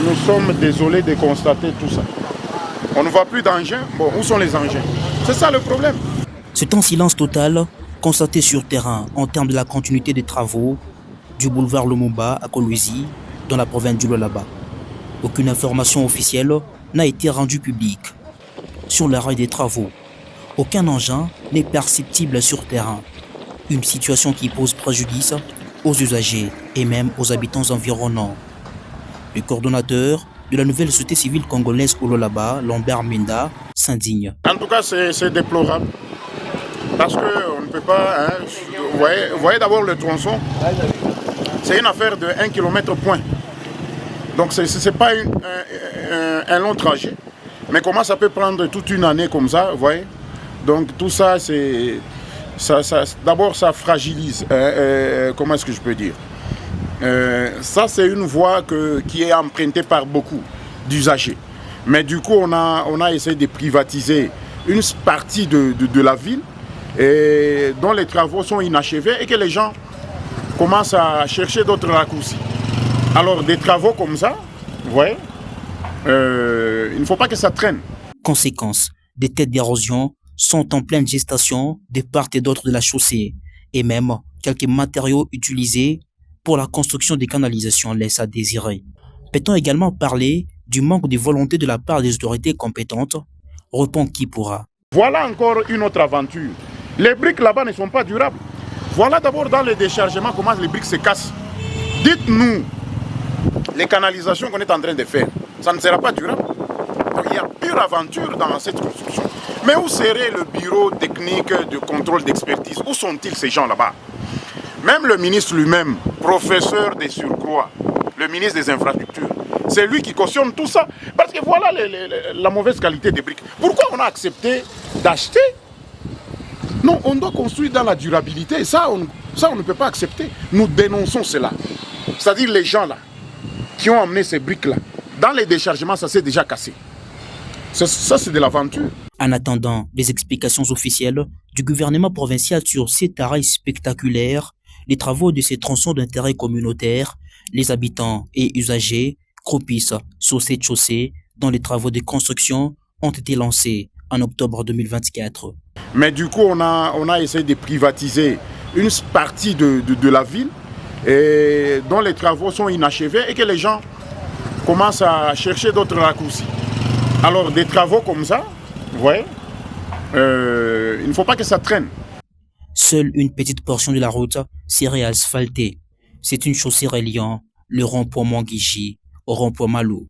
nous sommes désolés de constater tout ça. On ne voit plus d'engins. Bon, où sont les engins? C'est ça le problème. C'est un silence total constaté sur terrain en termes de la continuité des travaux du boulevard Lumumba à Kolwezi, dans la province du Lualaba. Aucune information officielle n'a été rendue publique sur l'arrêt des travaux. Aucun engin n'est perceptible sur terrain. Une situation qui pose préjudice aux usagers et même aux habitants environnants. Le coordonnateur de la nouvelle société civile congolaise au Lualaba, Lambert Menda, s'indigne. En tout cas, c'est déplorable. Parce qu'on ne peut pas... Hein, vous voyez d'abord le tronçon. C'est une affaire de 1 km point. Donc ce n'est pas un long trajet. Mais comment ça peut prendre toute une année comme ça, vous voyez? Donc tout ça, d'abord ça fragilise. Comment est-ce que je peux dire? Ça c'est une voie qui est empruntée par beaucoup d'usagers. Mais du coup on a essayé de privatiser une partie de la ville et dont les travaux sont inachevés et que les gens commencent à chercher d'autres raccourcis. Alors des travaux comme ça, vous voyez, il ne faut pas que ça traîne. Conséquence, des têtes d'érosion sont en pleine gestation de part et d'autre de la chaussée et même quelques matériaux utilisés pour la construction des canalisations laissent à désirer. Peut-on également parler du manque de volonté de la part des autorités compétentes? Répond qui pourra. Voilà encore une autre aventure. Les briques là-bas ne sont pas durables. Voilà d'abord dans les déchargements comment les briques se cassent. Dites-nous, les canalisations qu'on est en train de faire, ça ne sera pas durable. Donc, il y a pure aventure dans cette construction. Mais où serait le bureau technique de contrôle d'expertise? Où sont-ils ces gens là-bas? Même le ministre lui-même, professeur des surcroît, le ministre des infrastructures, c'est lui qui cautionne tout ça. Parce que voilà la mauvaise qualité des briques. Pourquoi on a accepté d'acheter? Non, on doit construire dans la durabilité. Ça, on ne peut pas accepter. Nous dénonçons cela. C'est-à-dire les gens là, qui ont amené ces briques-là, dans les déchargements, ça s'est déjà cassé. Ça, c'est de l'aventure. En attendant des explications officielles du gouvernement provincial sur cet arrêt spectaculaire, les travaux de ces tronçons d'intérêt communautaire, les habitants et usagers croupissent sur cette chaussée dont les travaux de construction ont été lancés en octobre 2024. Mais du coup, on a essayé de privatiser une partie de la ville et dont les travaux sont inachevés et que les gens commencent à chercher d'autres raccourcis. Alors des travaux comme ça, vous voyez, il ne faut pas que ça traîne. Seule une petite portion de la route serait asphaltée. C'est une chaussée reliant le rond-point Mwangichi au rond-point Malou.